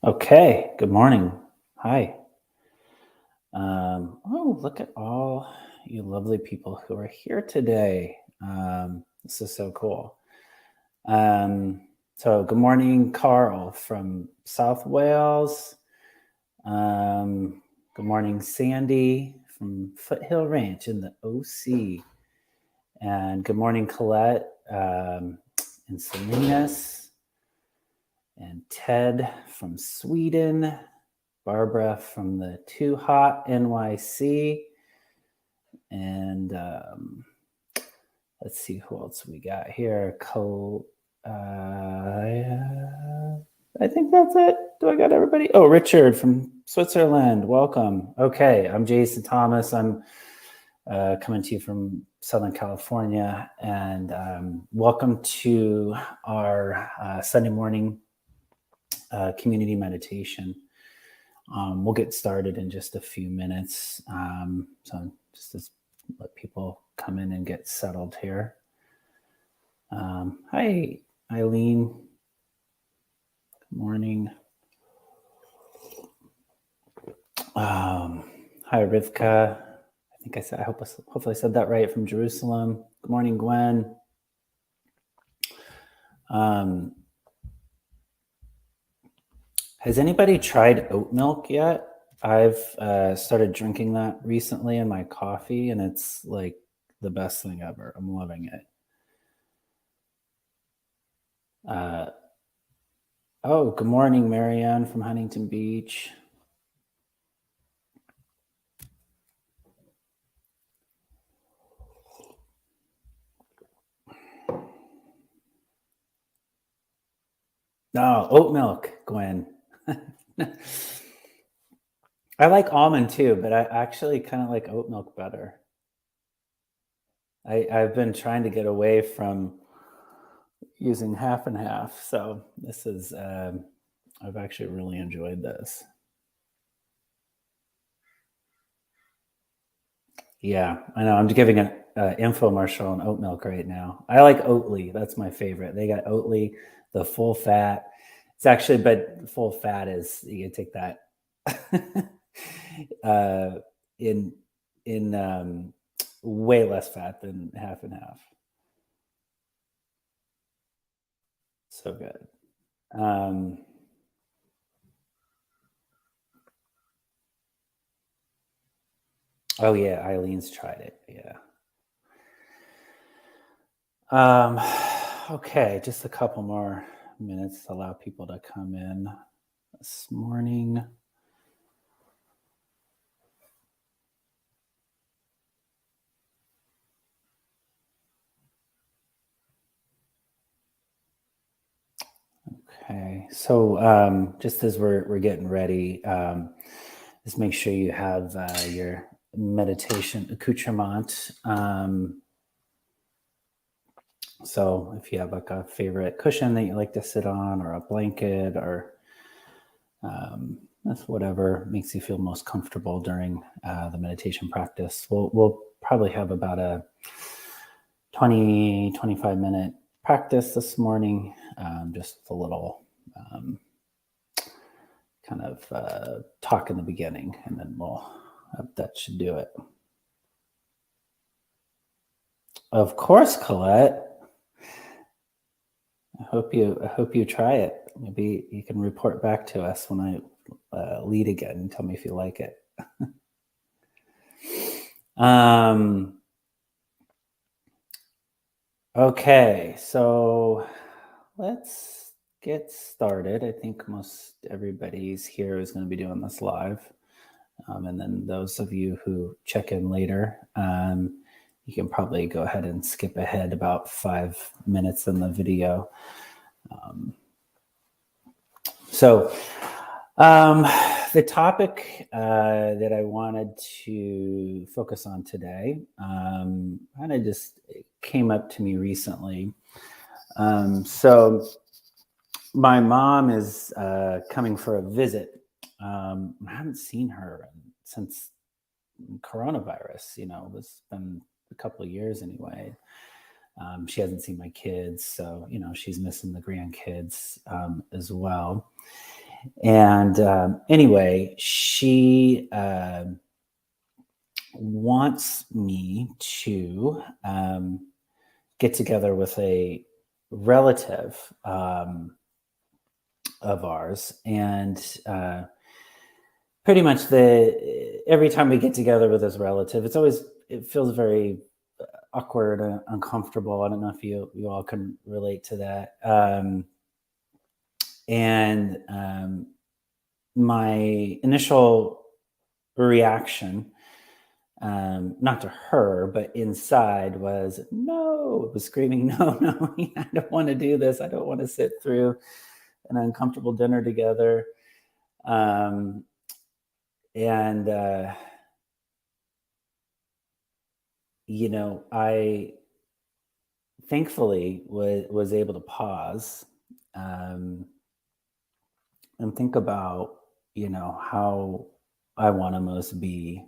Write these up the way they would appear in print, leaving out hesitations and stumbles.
Okay, good morning. Hi. Oh, look at all you lovely people who are here today. This is so cool. So, good morning, Carl from South Wales. Good morning, Sandy from Foothill Ranch in the OC. And good morning, Colette in Salinas. And Ted from Sweden. Barbara from the Too Hot NYC. And let's see who else we got here. I think that's it. Do I got everybody? Oh, Richard from Switzerland. Welcome. Okay, I'm Jason Thomas. I'm coming to you from Southern California. And welcome to our Sunday morning community meditation. We'll get started in just a few minutes. So just to let people come in and get settled here. Hi, Eileen. Good morning. Hi, Rivka. I think hopefully I said that right, from Jerusalem. Good morning, Gwen. Has anybody tried oat milk yet? I've started drinking that recently in my coffee, and it's like the best thing ever. I'm loving it. Oh, good morning, Marianne from Huntington Beach. No, oat milk, Gwen. I like almond too, but I actually kind of like oat milk better. I've been trying to get away from using half and half. So this is, I've actually really enjoyed this. Yeah, I know. I'm giving an infomercial on oat milk right now. I like Oatly. That's my favorite. They got Oatly, the full fat. It's actually, but full fat is, you can take that in way less fat than half and half. So good. Oh yeah, Eileen's tried it. Yeah. Okay, just a couple more minutes to allow people to come in this morning. Okay, so just as we're getting ready, just make sure you have your meditation accoutrement. So if you have like a favorite cushion that you like to sit on, or a blanket, or that's whatever makes you feel most comfortable during the meditation practice. We'll probably have about a 25 minute practice this morning, just a little kind of talk in the beginning, and then that should do it. Of course, Colette. I hope you try it. Maybe you can report back to us when I lead again and tell me if you like it. Okay, so let's get started. I think most everybody's here is going to be doing this live. And then those of you who check in later, you can probably go ahead and skip ahead about 5 minutes in the video. So the topic that I wanted to focus on today kind of just came up to me recently. So my mom is coming for a visit. I haven't seen her since coronavirus. It's been a couple of years anyway. She hasn't seen my kids, so she's missing the grandkids as well. And anyway, she wants me to get together with a relative of ours, and pretty much every time we get together with this relative, it feels very awkward and uncomfortable. I don't know if you all can relate to that. And my initial reaction, not to her, but inside, was no. It was screaming, no, no, I don't want to do this. I don't want to sit through an uncomfortable dinner together. And I thankfully was able to pause and think about, how I want to most be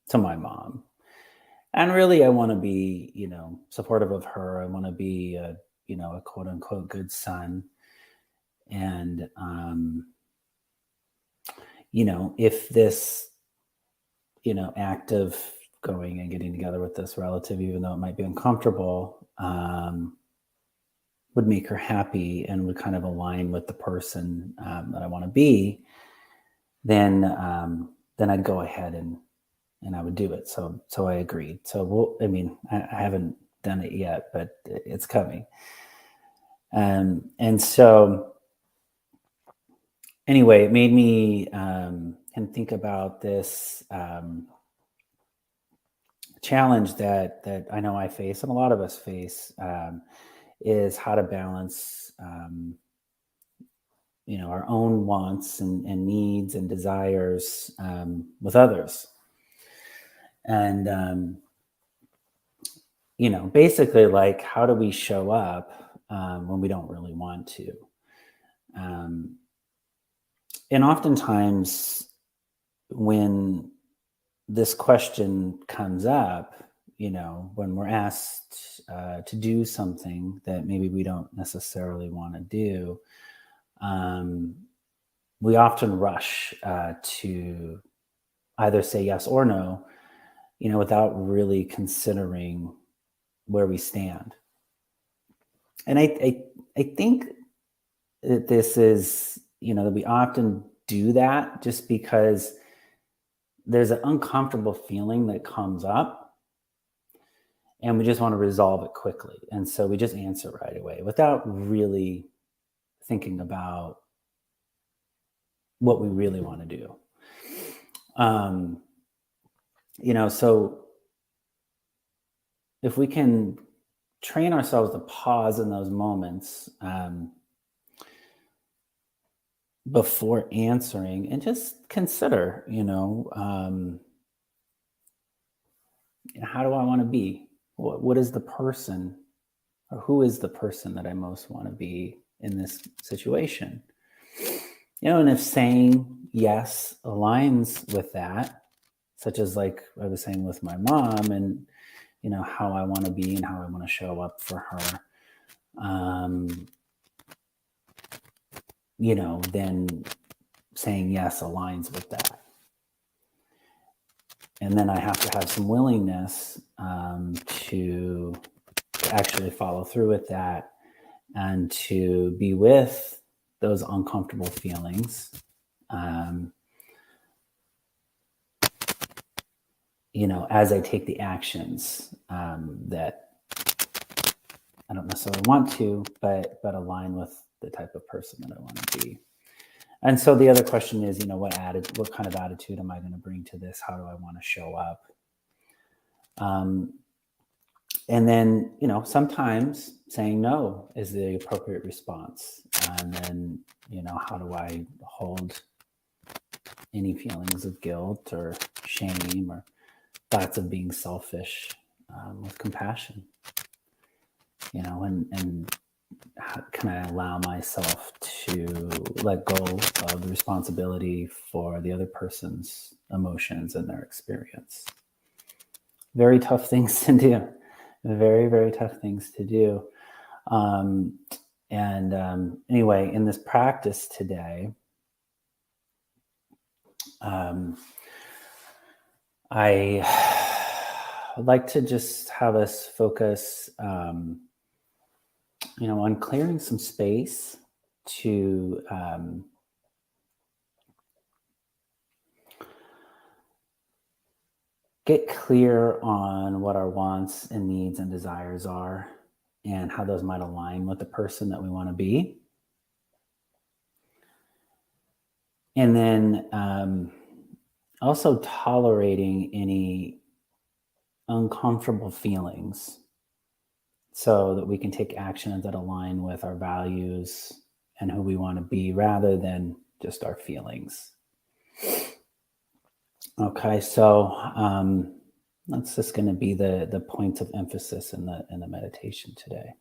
to my mom. And really, I want to be, supportive of her. I want to be a quote unquote good son. And, if this, act of going and getting together with this relative, even though it might be uncomfortable, would make her happy and would kind of align with the person that I want to be, then I'd go ahead and I would do it. So I agreed. So I haven't done it yet, but it's coming. And so anyway, it made me and think about this challenge that I know I face, and a lot of us face, is how to balance our own wants and needs and desires with others. And basically, like, how do we show up when we don't really want to? And oftentimes when this question comes up, when we're asked to do something that maybe we don't necessarily want to do, we often rush to either say yes or no, without really considering where we stand. And I think that this is, that we often do that just because there's an uncomfortable feeling that comes up and we just want to resolve it quickly. And so we just answer right away without really thinking about what we really want to do. So if we can train ourselves to pause in those moments before answering and just consider, how do I want to be? What is the person, or who is the person that I most want to be in this situation? And if saying yes aligns with that, such as like I was saying with my mom, and how I want to be and how I want to show up for her, then saying yes aligns with that. And then I have to have some willingness to actually follow through with that and to be with those uncomfortable feelings, as I take the actions that I don't necessarily want to, but align with the type of person that I want to be. And so the other question is, what kind of attitude am I going to bring to this? How do I want to show up? And then, sometimes saying no is the appropriate response. And then, how do I hold any feelings of guilt or shame or thoughts of being selfish with compassion? And how can I allow myself to let go of the responsibility for the other person's emotions and their experience? Very tough things to do. Very, very tough things to do. And anyway, in this practice today, I would like to just have us focus, on clearing some space to get clear on what our wants and needs and desires are and how those might align with the person that we want to be. And then also tolerating any uncomfortable feelings so that we can take actions that align with our values and who we want to be rather than just our feelings. Okay, so that's just going to be the points of emphasis in the meditation today.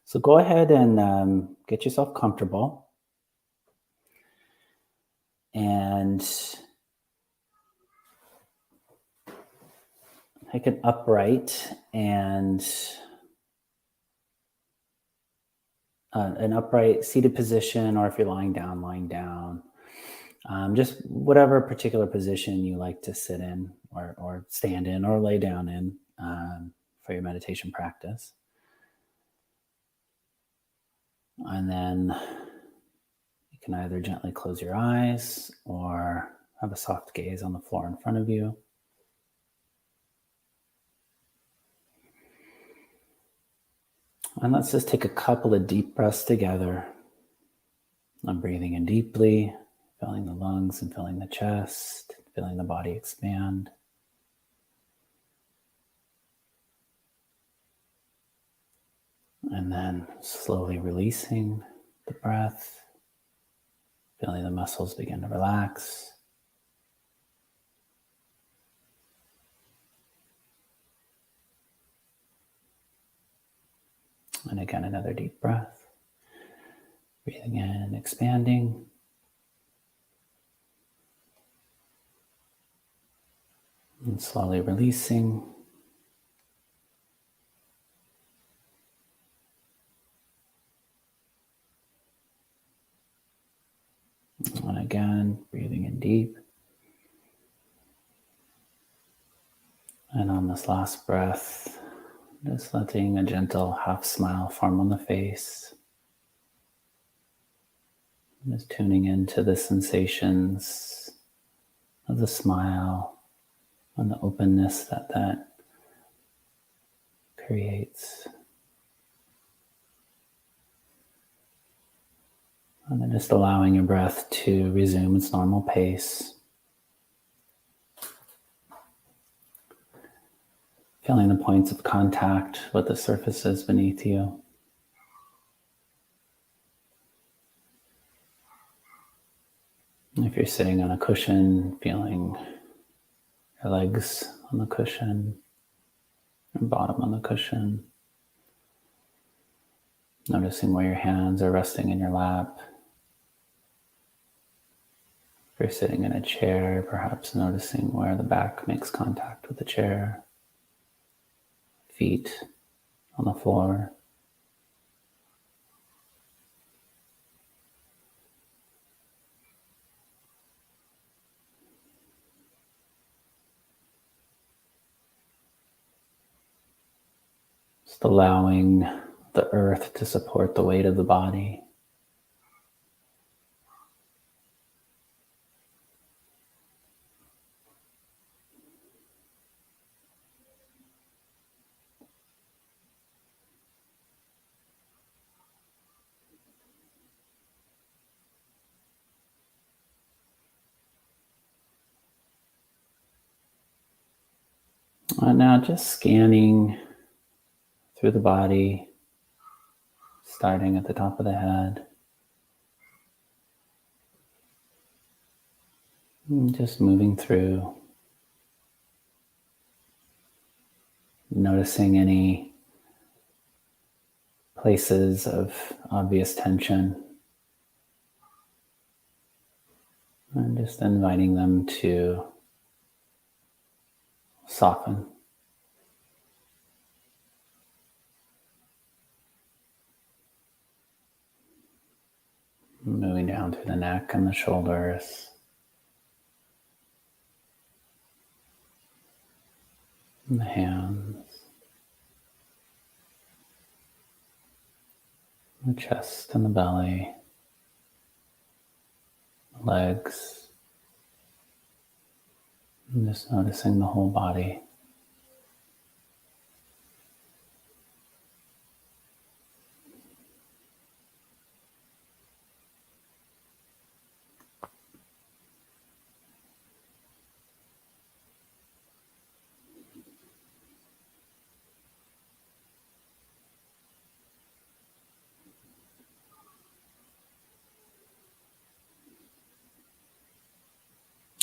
So go ahead and get yourself comfortable and take an upright and an upright seated position, or if you're lying down. Just whatever particular position you like to sit in or stand in or lay down in for your meditation practice. And then you can either gently close your eyes or have a soft gaze on the floor in front of you. And let's just take a couple of deep breaths together. I'm breathing in deeply, filling the lungs and filling the chest, feeling the body expand. And then slowly releasing the breath, feeling the muscles begin to relax. And again, another deep breath. Breathing in, expanding. And slowly releasing. And again, breathing in deep. And on this last breath, just letting a gentle half smile form on the face. Just tuning into the sensations of the smile and the openness that creates. And then just allowing your breath to resume its normal pace. Feeling the points of contact with the surfaces beneath you. If you're sitting on a cushion, feeling your legs on the cushion, your bottom on the cushion. Noticing where your hands are resting in your lap. If you're sitting in a chair, perhaps noticing where the back makes contact with the chair. Feet on the floor. Just allowing the earth to support the weight of the body. And now just scanning through the body, starting at the top of the head. And just moving through, noticing any places of obvious tension, and just inviting them to soften. Moving down through the neck and the shoulders. And the hands. The chest and the belly. The legs. And just noticing the whole body.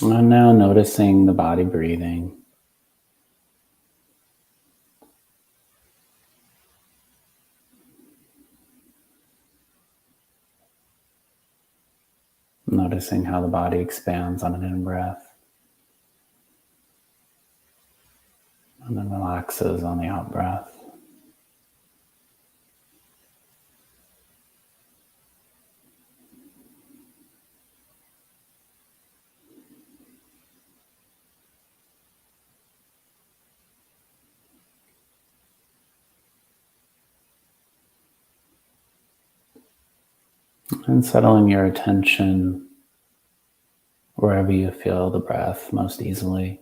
And now noticing the body breathing. Noticing how the body expands on an in-breath and then relaxes on the out-breath. And settling your attention wherever you feel the breath most easily.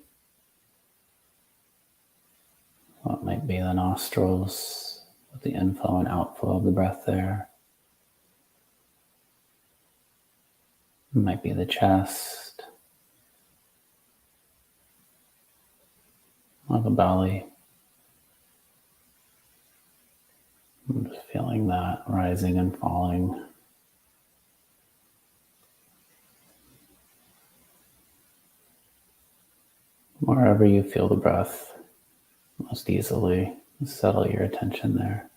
What might be the nostrils with the inflow and outflow of the breath there. It might be the chest or the belly. I'm just feeling that rising and falling. Wherever you feel the breath most easily, settle your attention there.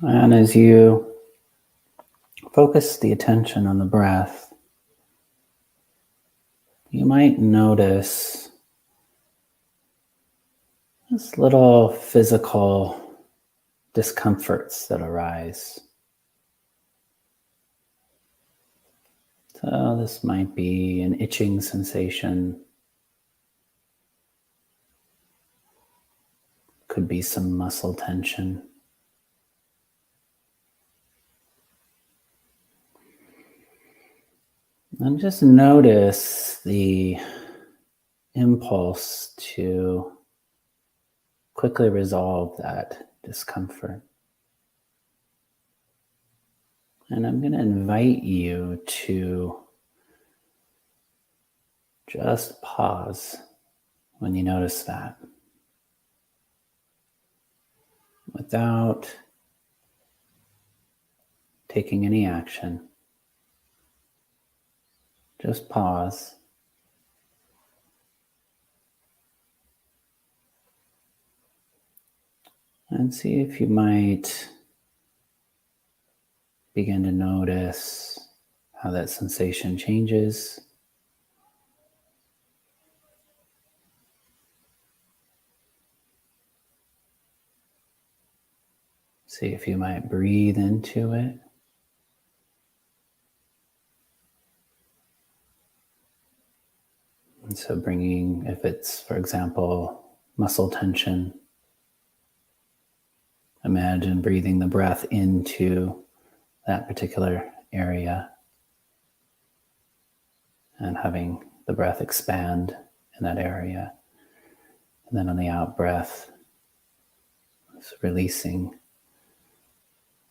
And as you focus the attention on the breath, you might notice just little physical discomforts that arise. So this might be an itching sensation. Could be some muscle tension. And just notice the impulse to quickly resolve that discomfort. And I'm going to invite you to just pause when you notice that, without taking any action. Just pause. And see if you might begin to notice how that sensation changes. See if you might breathe into it. And so bringing, if it's, for example, muscle tension, imagine breathing the breath into that particular area and having the breath expand in that area. And then on the out breath, it's releasing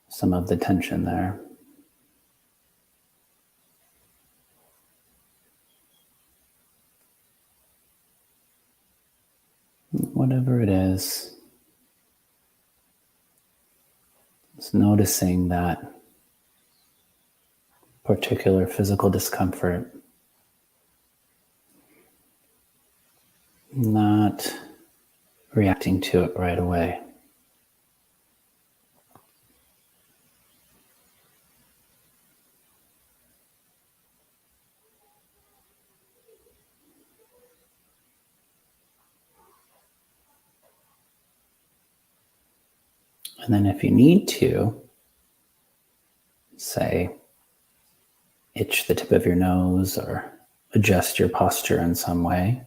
some of the tension there. Whatever it is, just noticing that particular physical discomfort, not reacting to it right away. And then if you need to, say, itch the tip of your nose or adjust your posture in some way,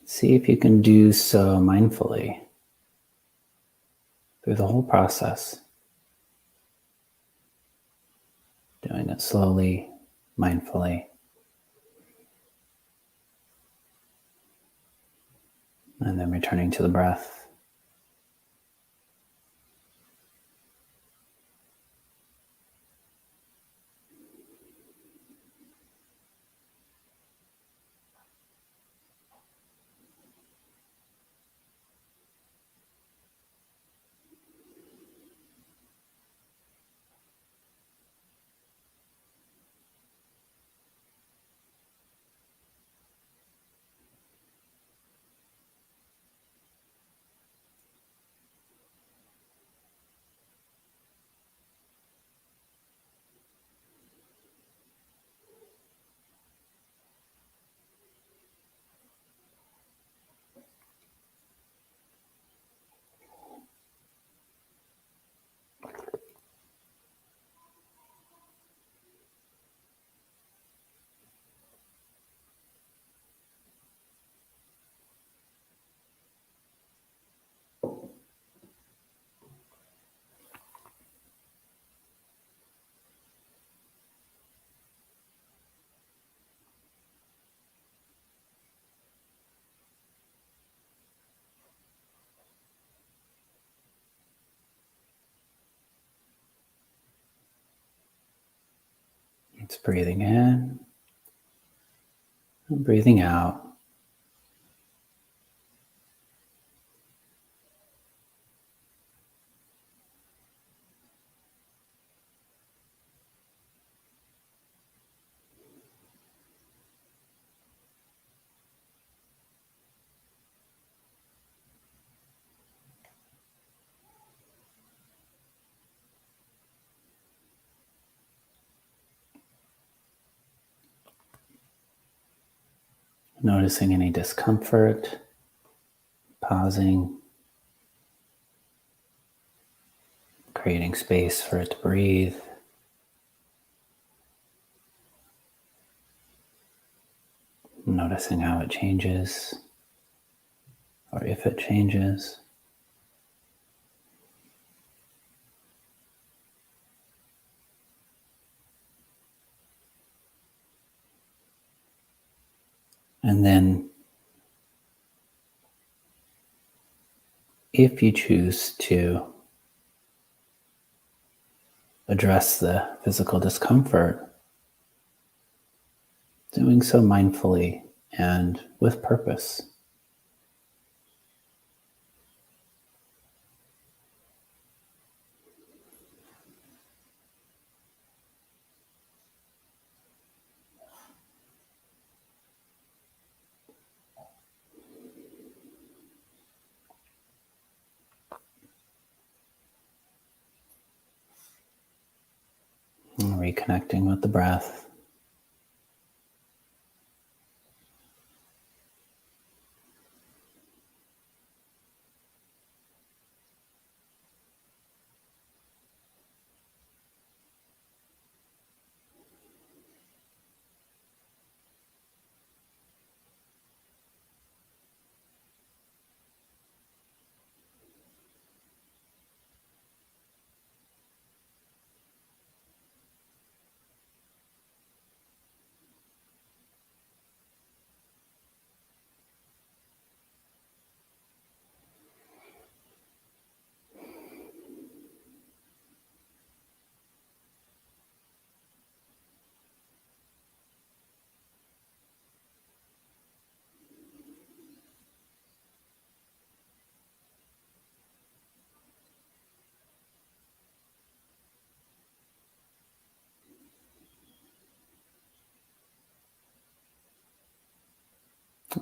see if you can do so mindfully through the whole process. Doing it slowly, mindfully. And then returning to the breath. It's breathing in and breathing out. Noticing any discomfort, pausing, creating space for it to breathe. Noticing how it changes, or if it changes. And then, if you choose to address the physical discomfort, doing so mindfully and with purpose. And reconnecting with the breath.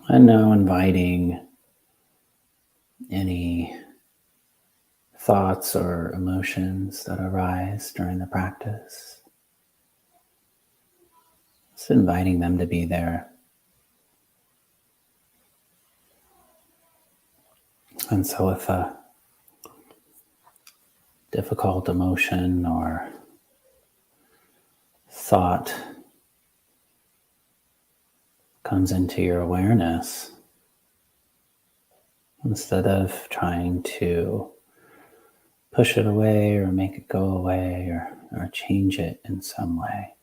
And now inviting any thoughts or emotions that arise during the practice. Just inviting them to be there. And so if a difficult emotion or thought comes into your awareness, instead of trying to push it away or make it go away or change it in some way,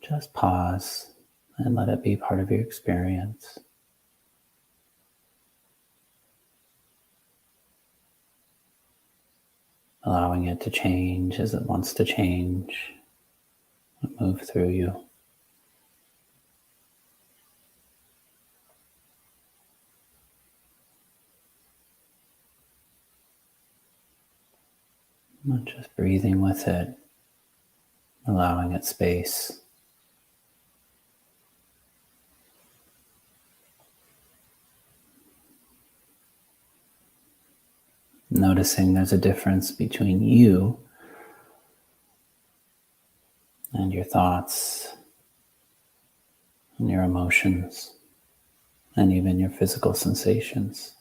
just pause and let it be part of your experience. Allowing it to change as it wants to change, move through you. Not just breathing with it, allowing it space. Noticing there's a difference between you and your thoughts and your emotions and even your physical sensations.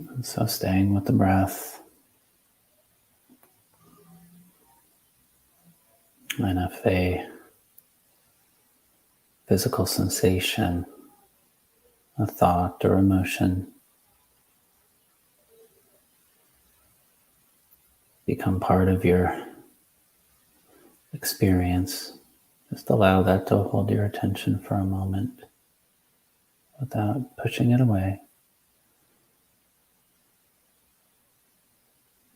And so staying with the breath. And if a physical sensation, a thought or emotion become part of your experience, just allow that to hold your attention for a moment without pushing it away.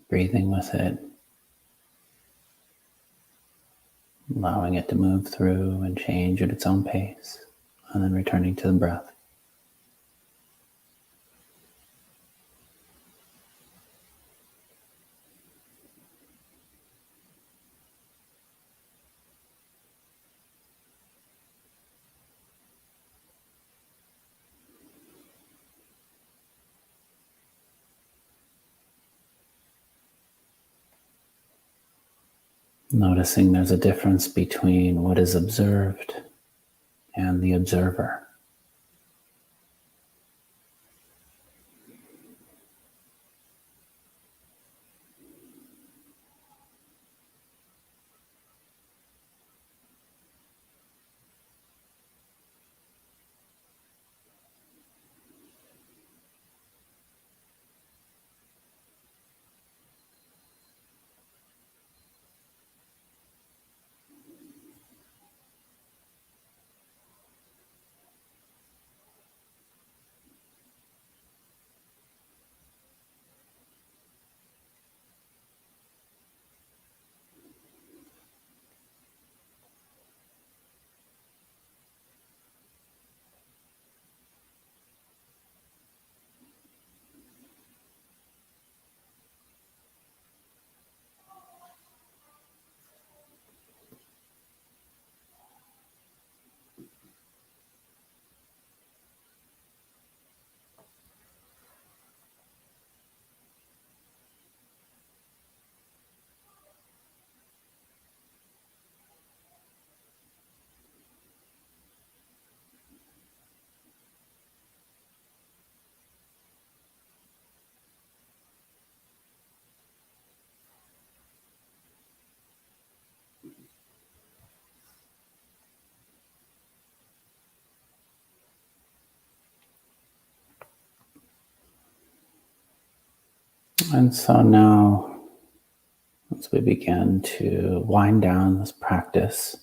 Breathing with it, allowing it to move through and change at its own pace, and then returning to the breath. Noticing there's a difference between what is observed and the observer. And so now, as we begin to wind down this practice,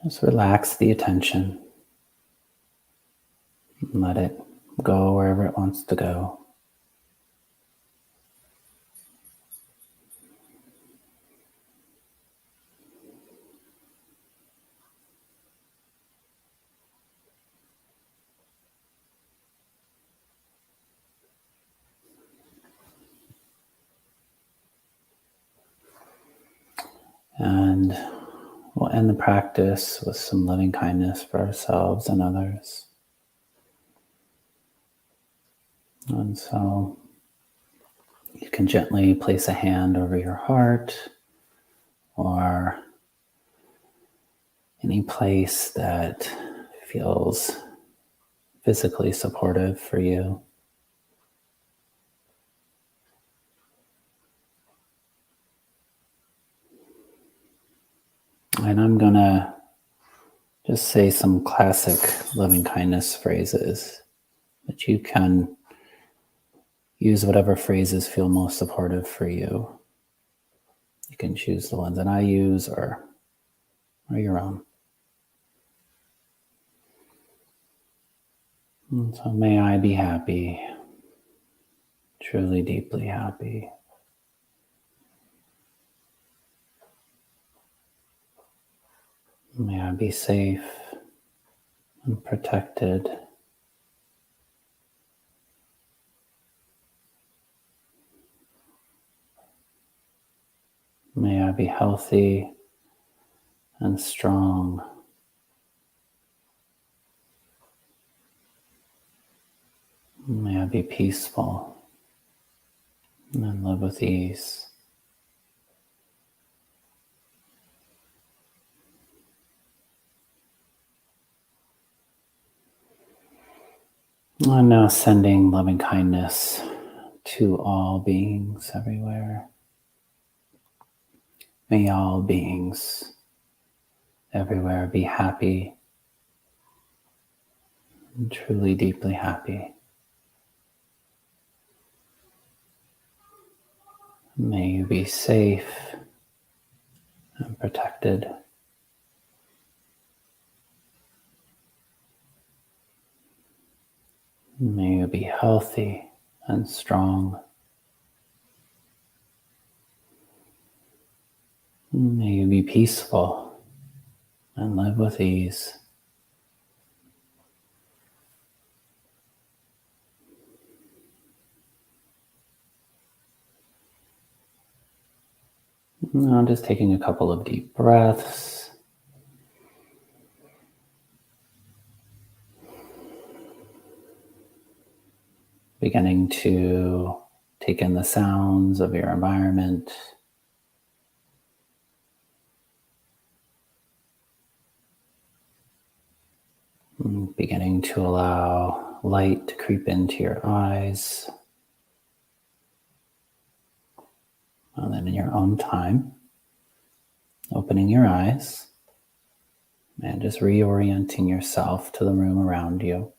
Just relax the attention and let it go wherever it wants to go. And we'll end the practice with some loving kindness for ourselves and others. And so you can gently place a hand over your heart or any place that feels physically supportive for you. And I'm going to just say some classic loving kindness phrases that you can use whatever phrases feel most supportive for you. You can choose the ones that I use or your own. And so may I be happy, truly deeply happy. May I be safe and protected. May I be healthy and strong. May I be peaceful and live with ease. I'm now sending loving kindness to all beings everywhere. May all beings everywhere be happy and truly deeply happy. May you be safe and protected. May you be healthy and strong. May you be peaceful and live with ease. Now just taking a couple of deep breaths. Beginning to take in the sounds of your environment. Beginning to allow light to creep into your eyes. And then in your own time, opening your eyes and just reorienting yourself to the room around you.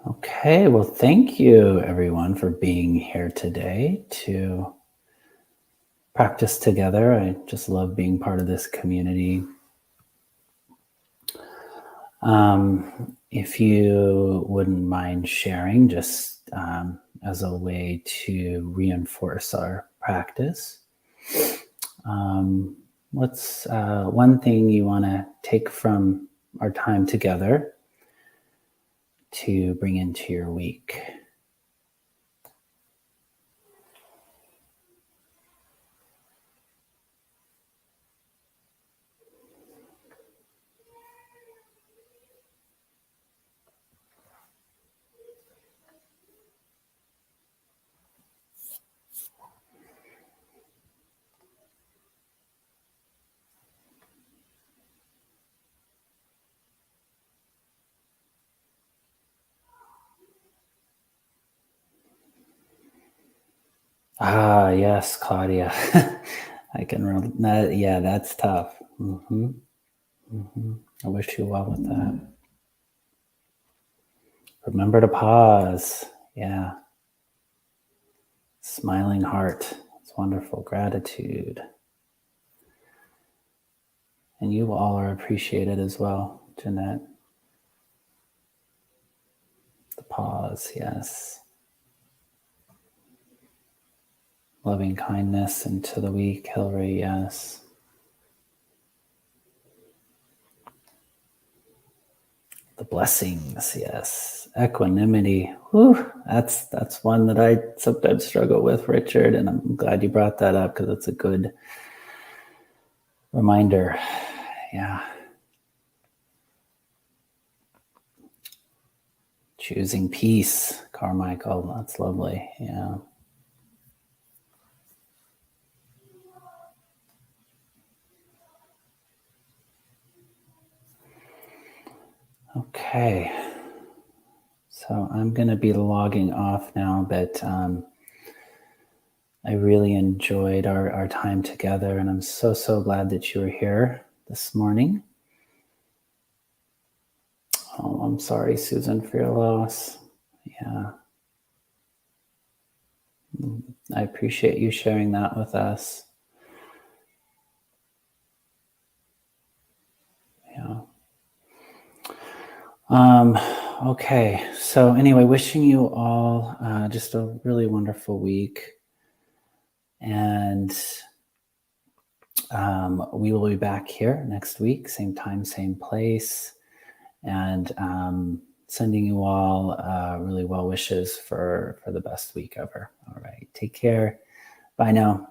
Okay, well, thank you everyone for being here today to practice together. I just love being part of this community. If you wouldn't mind sharing, just as a way to reinforce our practice, what's one thing you want to take from our time together to bring into your week? Ah, yes, Claudia. I can, yeah, that's tough. I wish you well with that. Remember to pause. Yeah. Smiling heart. It's wonderful. Gratitude. And you all are appreciated as well, Jeanette. The pause, yes. Loving kindness into the week, Hillary, yes. The blessings, yes. Equanimity. Whew, that's one that I sometimes struggle with, Richard, and I'm glad you brought that up because it's a good reminder. Yeah. Choosing peace, Carmichael. That's lovely. Yeah. Okay. So I'm going to be logging off now, but I really enjoyed our time together, and I'm so glad that you were here this morning. Oh, I'm sorry, Susan, for your loss. Yeah. I appreciate you sharing that with us. Yeah. Okay. So anyway, wishing you all just a really wonderful week. And we will be back here next week, same time, same place. And sending you all really well wishes for the best week ever. All right. Take care. Bye now.